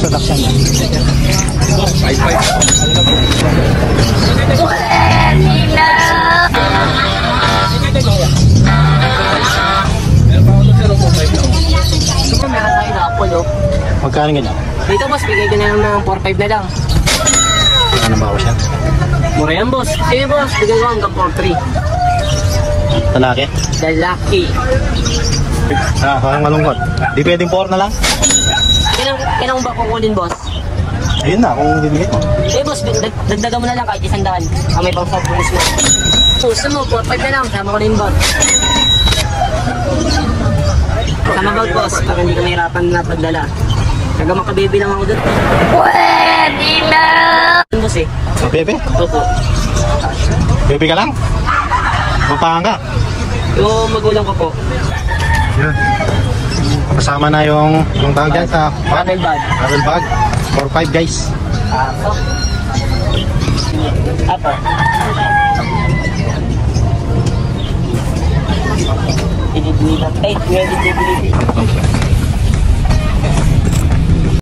production niya. 5-5. Magkano ganyan? Dito boss, bigay ko na lang ng 4-5 na lang. Ano bawas yan? Mura yan boss. Sige boss, bigay ko hanggang 4-3. Lalaki? Lalaki. Parang malungkot. Di pwedeng 4 na lang? Kailangan ba kukulin boss? Ayun na, kung bibigay mo. Eh boss, dagdagan mo na lang kahit 100. May pang pulis mo. Gusto mo, 4-5 na lang. Sama ko rin boss. Sama bag boss, para hindi ka mahirapan na pagdala. Taga makababy lang ako doon. Pwede na! Boss eh. Bebe? Opo. Bebe ka lang? Mapahan ka? Yung magulang ko po. Yan. Kasama na yung tawag dyan sa Travel bag. travel bag. 4-5 guys. Apo. Apo. Pinipilitan. Ready to